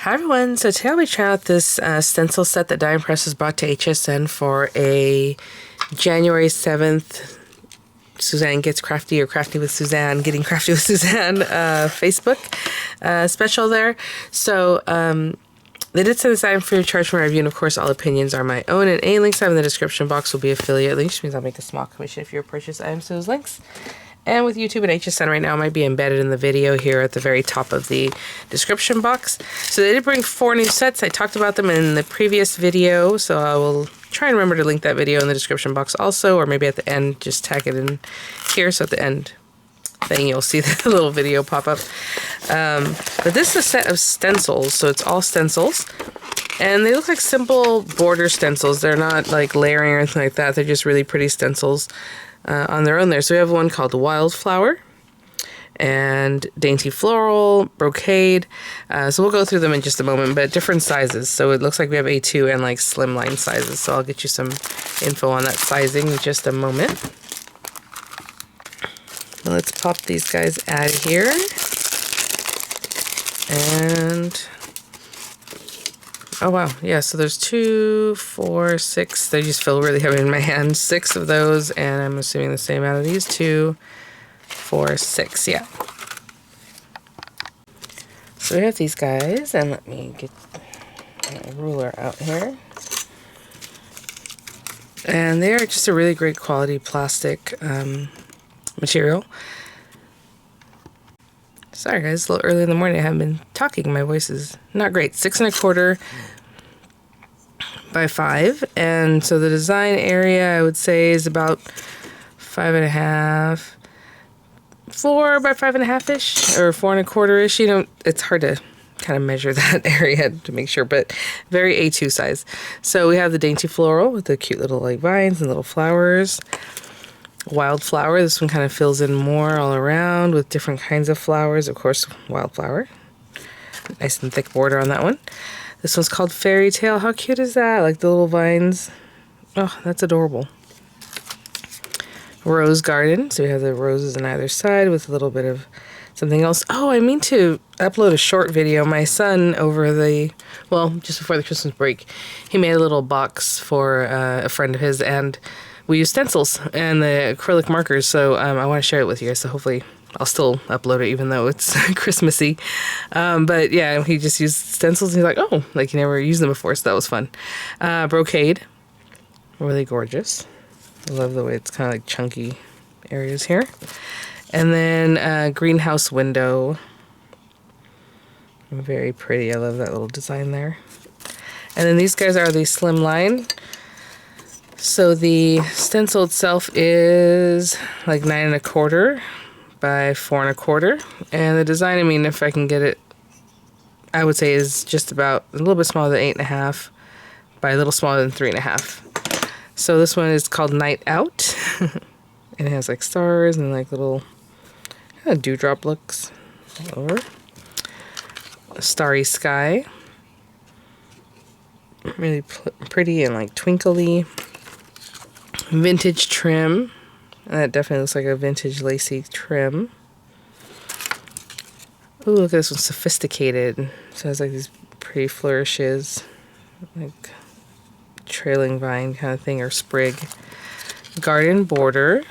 Hi everyone, so today I'll be trying out this stencil set that Die and Press has brought to HSN for a January 7th Suzanne Gets Crafty or Crafty with Suzanne, Getting Crafty with Suzanne Facebook special there. So they did send this item free of charge for my review, and of course all opinions are my own, and any links I have in the description box will be affiliate links, which means I'll make a small commission if you purchase items to those links. And with YouTube and HSN right now, it might be embedded in the video here at the very top of the description box. So they did bring 4 new sets. I talked about them in the previous video, so I will try and remember to link that video in the description box also, or maybe at the end, just tag it in here, so at the end thing you'll see the little video pop up. But this is a set of stencils, so it's all stencils. And they look like simple border stencils. They're not like layering or anything like that. They're just really pretty stencils on their own there. So we have one called Wildflower and Dainty Floral, Brocade. So we'll go through them in just a moment, but different sizes. So it looks like we have A2 and like Slimline sizes. So I'll get you some info on that sizing in just a moment. Let's pop these guys out of here. And oh wow, yeah, so there's 2, 4, 6. They just feel really heavy in my hand. 6 of those, and I'm assuming the same amount of these. 2, 4, 6, yeah. So we have these guys, and let me get my ruler out here. And they are just a really great quality plastic material. Sorry guys, it's a little early in the morning. I haven't been talking. My voice is not great. 6 1/4 by 5. And so the design area I would say is about 5 1/2, 4 by 5 1/2-ish, or 4 1/4-ish. You know, it's hard to kind of measure that area to make sure, but very A2 size. So we have the Dainty Floral with the cute little like vines and little flowers. Wildflower, this one kind of fills in more all around with different kinds of flowers. Of course, Wildflower. Nice and thick border on that one. This one's called Fairy Tale. How cute is that? Like the little vines. Oh, that's adorable. Rose Garden. So we have the roses on either side with a little bit of something else. Oh, I mean to upload a short video. My son over the, well, just before the Christmas break, he made a little box for a friend of his, and we use stencils and the acrylic markers, so I want to share it with you guys, so hopefully I'll still upload it even though it's Christmassy. But yeah, he just used stencils and he's like, oh, like he never used them before, so that was fun. Brocade, really gorgeous. I love the way it's kind of like chunky areas here. And then greenhouse window. Very pretty, I love that little design there. And then these guys are the Slimline. So the stencil itself is like 9 1/4 by 4 1/4, and the design, I mean, if I can get it, I would say is just about a little bit smaller than 8 1/2 by a little smaller than 3 1/2. So this one is called Night Out, and it has like stars and like little kind of dewdrop looks all over. A starry sky, really pretty and like twinkly. Vintage trim. That definitely looks like a vintage lacy trim. Ooh, look at this one, sophisticated. So it has like these pretty flourishes, like trailing vine kind of thing, or sprig. Garden border.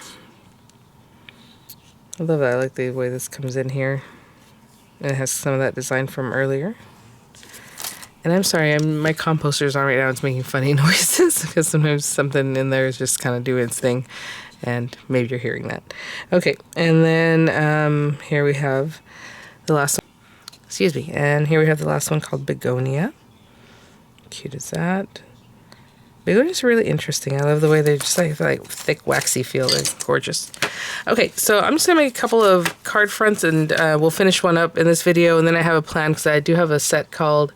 I love that. I like the way this comes in here. And it has some of that design from earlier. And I'm sorry, my composter's on right now. It's making funny noises because sometimes something in there is just kind of doing its thing, and maybe you're hearing that. Okay, and then here we have the last one. Excuse me. And here we have the last one called Begonia. Cute as that. Begonia's really interesting. I love the way they just like thick, waxy feel. They're gorgeous. Okay, so I'm just gonna make a couple of card fronts, and we'll finish one up in this video, and then I have a plan because I do have a set called,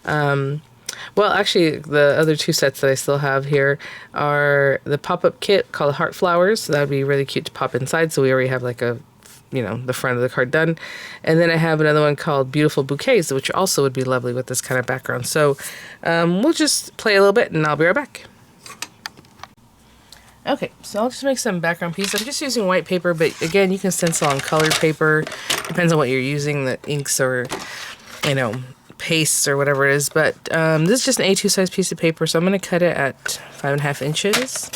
well, actually, the other 2 sets that I still have here are the pop-up kit called Heart Flowers. So that would be really cute to pop inside. So we already have like a, you know, the front of the card done. And then I have another one called Beautiful Bouquets, which also would be lovely with this kind of background. So we'll just play a little bit, and I'll be right back. Okay, so I'll just make some background pieces. I'm just using white paper, but again, you can stencil on colored paper. Depends on what you're using. The inks are, you know, pastes or whatever it is, but this is just an A2 size piece of paper, so I'm going to cut it at 5.5 inches.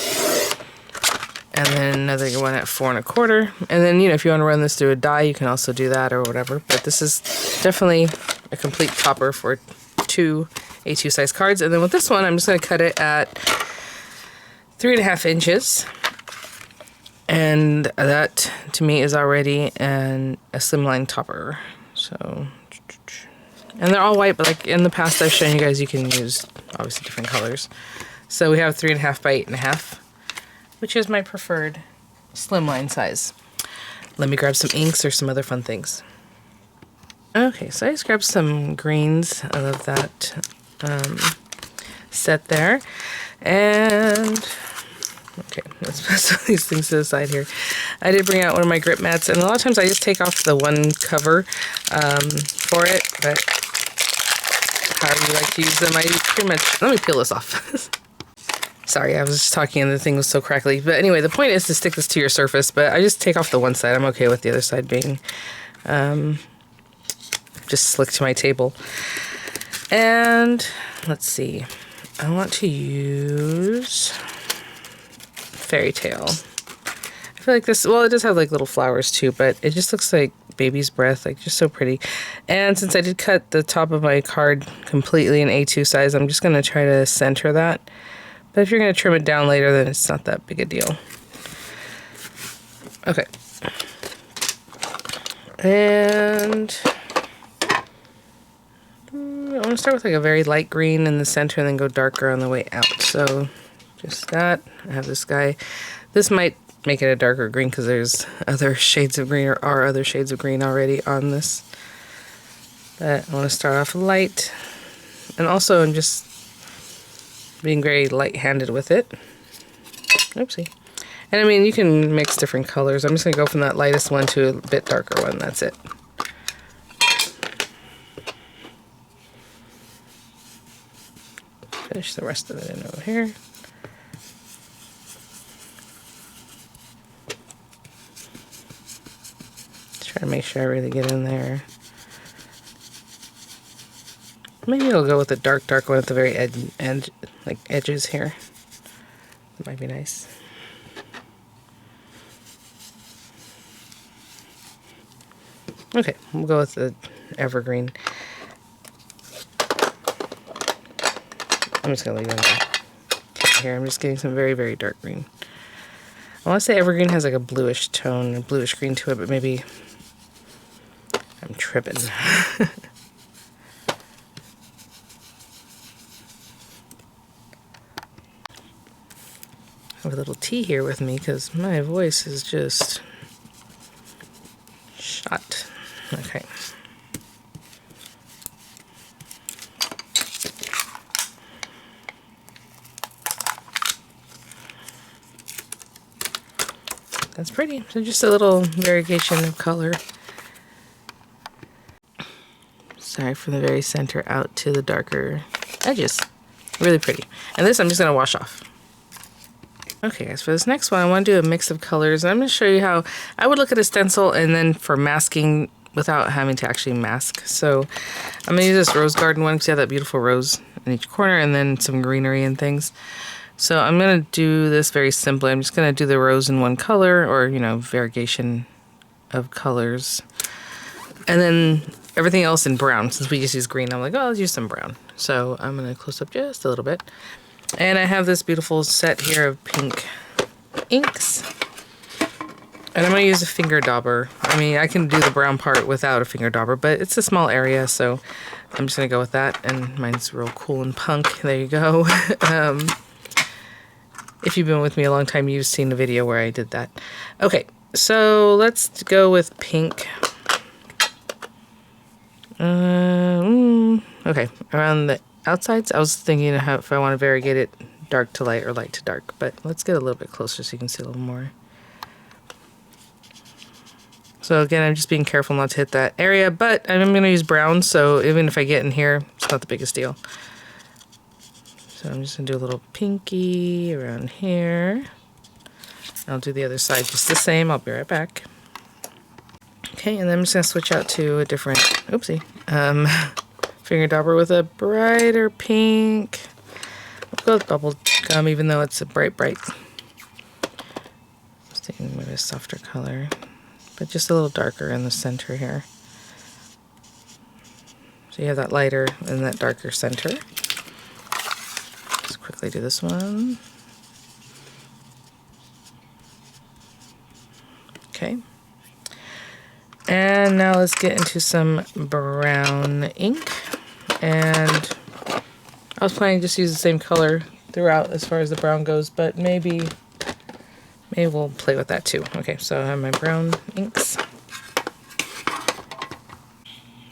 And then another one at 4 1/4. And then, you know, if you want to run this through a die, you can also do that or whatever. But this is definitely a complete topper for 2 A2 size cards. And then with this one, I'm just going to cut it at 3.5 inches. And that, to me, is already a slimline topper. So, and they're all white, but like in the past I've shown you guys, you can use obviously different colors. So we have 3.5 by 8.5. Which is my preferred slimline size. Let me grab some inks or some other fun things. Okay, so I just grabbed some greens. I love that set there. And, okay, let's put some of these things to the side here. I did bring out one of my grip mats, and a lot of times I just take off the one cover for it, but however you like to use them, I pretty much, let me peel this off. Sorry, I was just talking and the thing was so crackly. But anyway, the point is to stick this to your surface, but I just take off the one side. I'm okay with the other side being just slick to my table. And let's see. I want to use Fairy Tale. I feel like this, well, it does have like little flowers too, but it just looks like baby's breath, like just so pretty. And since I did cut the top of my card completely in A2 size, I'm just going to try to center that. But if you're going to trim it down later, then it's not that big a deal. Okay. And I want to start with like a very light green in the center and then go darker on the way out. So just that. I have this guy. This might make it a darker green because there's other shades of green, or are other shades of green already on this. But I want to start off light. And also I'm just being very light-handed with it. Oopsie. And I mean, you can mix different colors. I'm just going to go from that lightest one to a bit darker one. That's it. Finish the rest of it in over here. Try to make sure I really get in there. Maybe I'll go with the dark one at the very edges here. That might be nice. Okay, we'll go with the evergreen. I'm just gonna leave it here. I'm just getting some very, very dark green. I want to say evergreen has like a bluish tone, a bluish green to it, but maybe I'm tripping. I have a little tea here with me because my voice is just shot. Okay. That's pretty. So just a little variegation of color. Sorry, from the very center out to the darker edges. Really pretty. And this I'm just going to wash off. Okay guys, for this next one I want to do a mix of colors, and I'm going to show you how I would look at a stencil and then for masking without having to actually mask. So I'm going to use this rose garden one because you have that beautiful rose in each corner and then some greenery and things. So I'm going to do this very simply. I'm just going to do the rose in one color, or you know, variegation of colors, and then everything else in brown. Since we just use green, I'm like, oh, let's use some brown. So I'm going to close up just a little bit. And I have this beautiful set here of pink inks. And I'm going to use a finger dauber. I mean, I can do the brown part without a finger dauber, but it's a small area, so I'm just going to go with that. And mine's real cool and punk. There you go. If you've been with me a long time, you've seen the video where I did that. Okay, so let's go with pink. Okay, around the outsides, I was thinking how if I want to variegate it dark to light or light to dark, but let's get a little bit closer so you can see a little more. So again, I'm just being careful not to hit that area, but I'm going to use brown, so even if I get in here, it's not the biggest deal. So I'm just going to do a little pinky around here. I'll do the other side just the same. I'll be right back. Okay, and then I'm just going to switch out to a different, oopsie, finger dauber with a brighter pink. I'll go with bubble gum, even though it's a bright. Just taking maybe a softer color, but just a little darker in the center here. So you have that lighter and that darker center. Let's quickly do this one. Okay. And now let's get into some brown ink. And I was planning to just use the same color throughout as far as the brown goes, but maybe we'll play with that too. Okay, so I have my brown inks.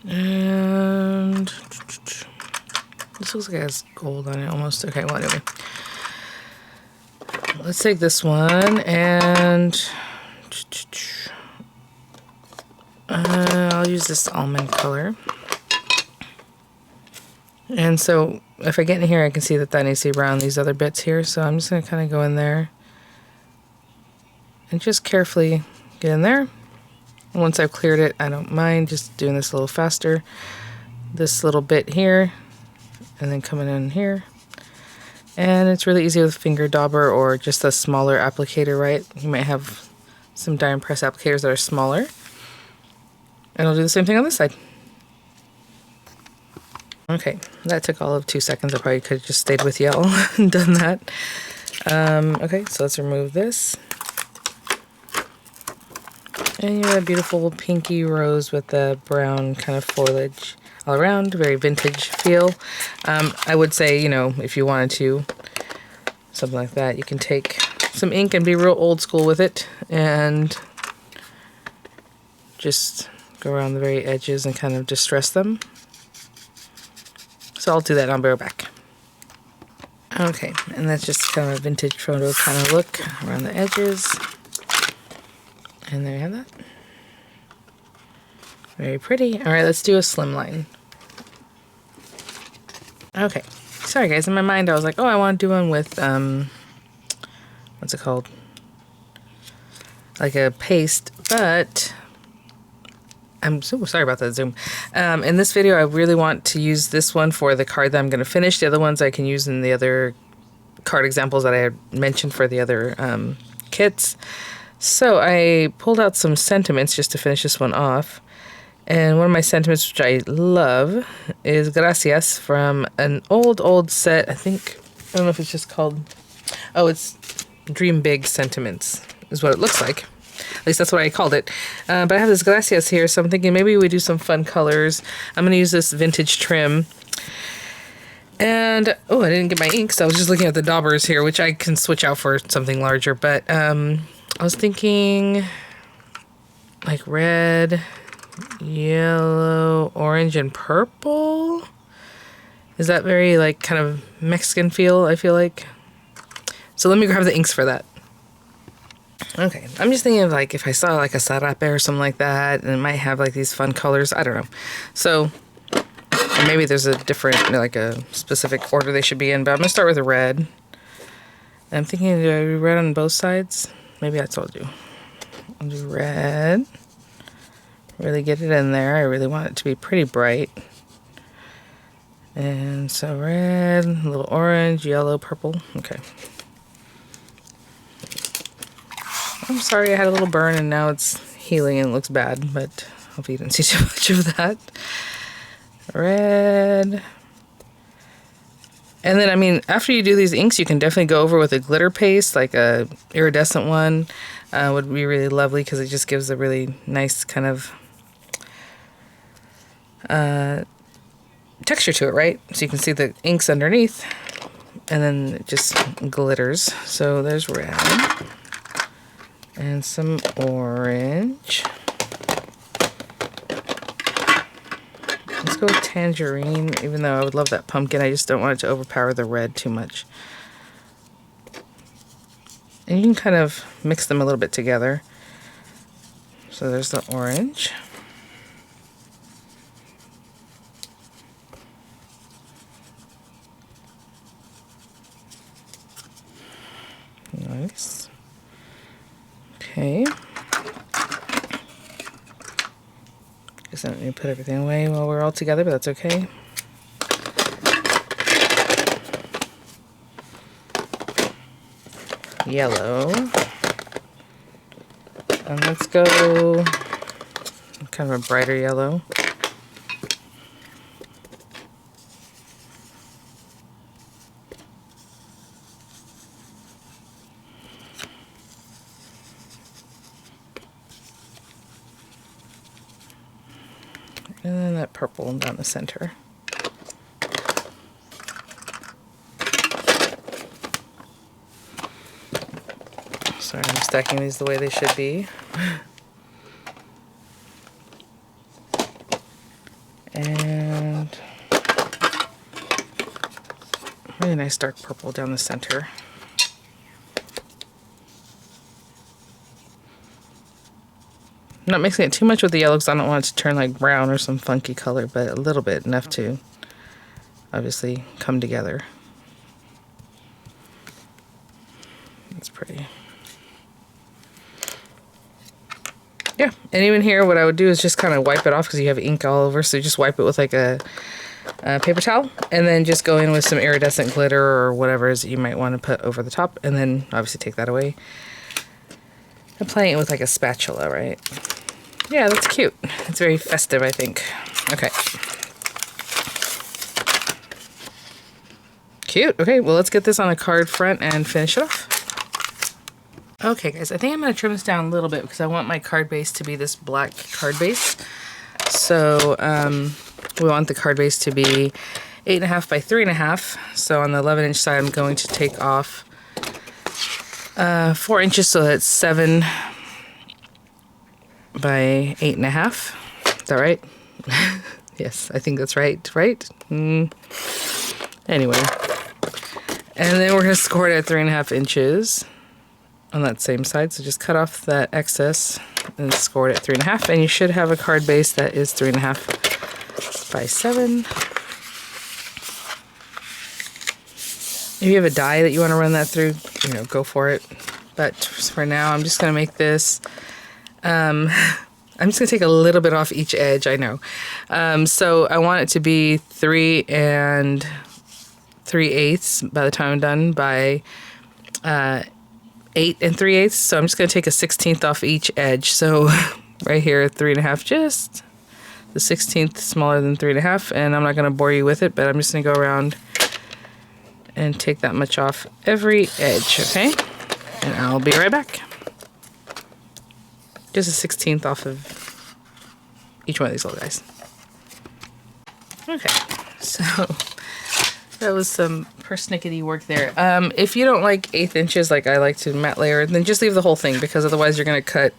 And this looks like it has gold on it almost. Okay, well anyway. Let's take this one and I'll use this almond color. And so if I get in here, I can see that needs to be brown, these other bits here. So I'm just going to kind of go in there and just carefully get in there. Once I've cleared it, I don't mind just doing this a little faster. This little bit here, and then coming in here. And it's really easy with finger dauber or just a smaller applicator, right? You might have some die and press applicators that are smaller. And I'll do the same thing on this side. Okay, that took all of 2 seconds. I probably could have just stayed with y'all and done that. Okay, so let's remove this. And you have a beautiful pinky rose with the brown kind of foliage all around, very vintage feel. I would say, you know, if you wanted to, something like that, you can take some ink and be real old school with it and just go around the very edges and kind of distress them. So I'll do that and I'll be right back. Okay, and that's just kind of a vintage photo kind of look around the edges. And there you have that. Very pretty. All right, let's do a slimline. Okay, sorry guys, in my mind I was like, oh, I want to do one with, what's it called? Like a paste, but I'm so sorry about that zoom. In this video, I really want to use this one for the card that I'm going to finish. The other ones I can use in the other card examples that I had mentioned for the other kits. So I pulled out some sentiments just to finish this one off. And one of my sentiments, which I love, is Gracias from an old set. I don't know if it's just called, oh, it's Dream Big Sentiments is what it looks like. At least that's what I called it. But I have this Gracias here, so I'm thinking maybe we do some fun colors. I'm going to use this vintage trim. And, oh, I didn't get my ink, so I was just looking at the daubers here, which I can switch out for something larger. But I was thinking like red, yellow, orange, and purple. Is that very like kind of Mexican feel, I feel like? So let me grab the inks for that. Okay, I'm just thinking of like if I saw like a sarape or something like that, and it might have like these fun colors. I don't know. So or maybe there's a different, like a specific order they should be in, but I'm going to start with a red. And I'm thinking, do I do red on both sides? Maybe that's what I'll do. I'll do red. Really get it in there. I really want it to be pretty bright. And so red, a little orange, yellow, purple. Okay. I'm sorry I had a little burn and now it's healing and it looks bad, but hope you didn't see too much of that. Red. And then, I mean, after you do these inks, you can definitely go over with a glitter paste, like a iridescent one. Would be really lovely because it just gives a really nice kind of texture to it, right? So you can see the inks underneath, and then it just glitters. So there's red. And some orange. Let's go with tangerine, even though I would love that pumpkin. I just don't want it to overpower the red too much. And you can kind of mix them a little bit together. So there's the orange. Nice. Okay. Guess I don't need to put everything away while we're all together, but that's okay. yellow. And let's go kind of a brighter yellow. And then that purple down the center. Sorry, I'm stacking these the way they should be. And really nice dark purple down the center. I'm not mixing it too much with the yellow because I don't want it to turn like brown or some funky color, but a little bit, enough to obviously come together. It's pretty. Yeah, and even here what I would do is just kind of wipe it off because you have ink all over, so you just wipe it with like a paper towel and then just go in with some iridescent glitter or whatever it is that you might want to put over the top, and then obviously take that away. Applying it with like a spatula, right? Yeah, that's cute. It's very festive, I think. Okay. Cute. Okay, well, let's get this on a card front and finish it off. Okay, guys, I think I'm going to trim this down a little bit because I want my card base to be this black card base. So we want the card base to be 8.5 by 3.5. So on the 11-inch side, I'm going to take off 4 inches, so that's 7 by 8.5. Is that right? Yes, I think that's right. Right? Anyway, and then we're going to score it at 3.5 inches on that same side. So just cut off that excess and score it at 3.5, and you should have a card base that is 3.5 by 7. If you have a die that you want to run that through, you know, go for it. But for now, I'm just going to make this. I'm just going to take a little bit off each edge, I know. So I want it to be 3 3/8 by the time I'm done, by 8 3/8. So I'm just going to take a 16th off each edge. So right here, 3.5, just the 16th smaller than 3.5. And I'm not going to bore you with it, but I'm just going to go around and take that much off every edge, okay? And I'll be right back. Just a 16th off of each one of these little guys. Okay, so that was some persnickety work there. If you don't like 1/8 inches like I like to matte layer, then just leave the whole thing, because otherwise you're going to cut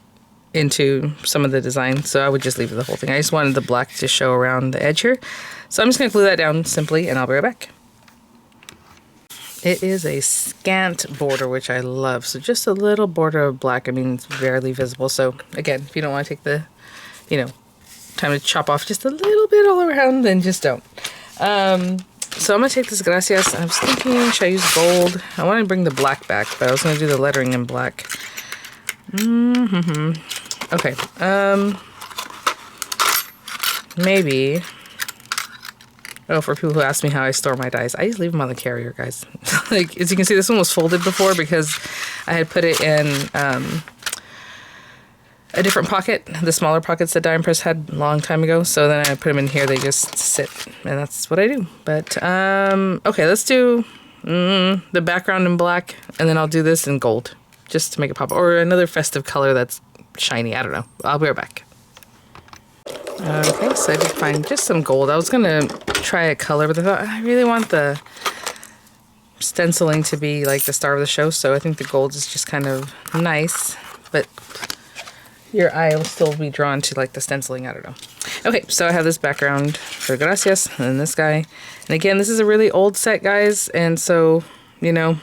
into some of the design. So I would just leave the whole thing. I just wanted the black to show around the edge here. So I'm just going to glue that down simply, and I'll be right back. It is a scant border, which I love. So just a little border of black. I mean, it's barely visible. So again, if you don't want to take the, you know, time to chop off just a little bit all around, then just don't. So I'm going to take this Gracias. I was thinking, should I use gold? I want to bring the black back, but I was going to do the lettering in black. Okay. Maybe. Oh, for people who ask me how I store my dies, I just leave them on the carrier, guys. Like, as you can see, this one was folded before because I had put it in a different pocket, the smaller pockets that Die Press had a long time ago. So then I put them in here, they just sit, and that's what I do. But, okay, let's do the background in black, and then I'll do this in gold, just to make it pop, or another festive color that's shiny, I don't know. I'll be right back. Okay, so I did find just some gold. I was going to try a color, but I thought I really want the stenciling to be like the star of the show, so I think the gold is just kind of nice, but your eye will still be drawn to like the stenciling, I don't know. Okay, so I have this background for Gracias, and then this guy. And again, this is a really old set, guys, and so, you know,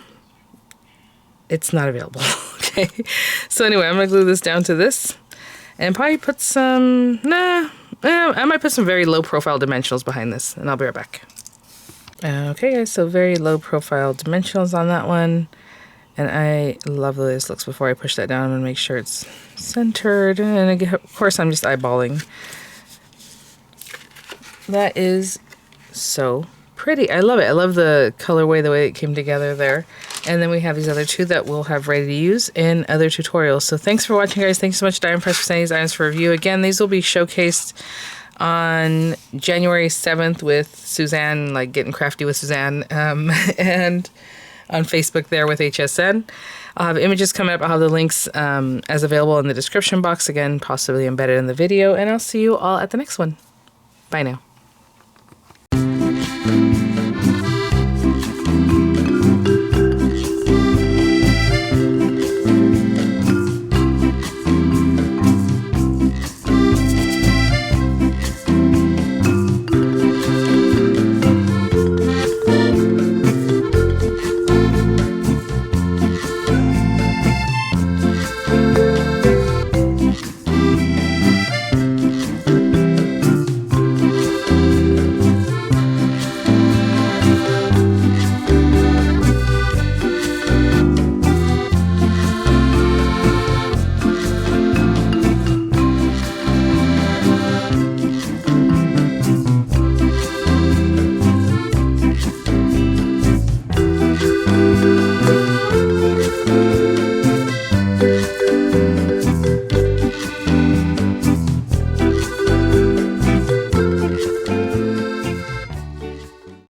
it's not available. Okay, so anyway, I'm going to glue this down to this. And probably put some, I might put some very low profile dimensionals behind this, and I'll be right back. Okay, guys, so very low profile dimensionals on that one. And I love the way this looks. Before I push that down, I'm going to make sure it's centered. And again, of course, I'm just eyeballing. That is so pretty. I love it. I love the colorway, the way it came together there. And then we have these other two that we'll have ready to use in other tutorials. So thanks for watching, guys. Thanks so much, Die Press, for sending these items for review. Again, these will be showcased on January 7th with Suzanne, like Getting Crafty with Suzanne, and on Facebook there with HSN. I'll have images coming up. I'll have the links as available in the description box, again, possibly embedded in the video. And I'll see you all at the next one. Bye now.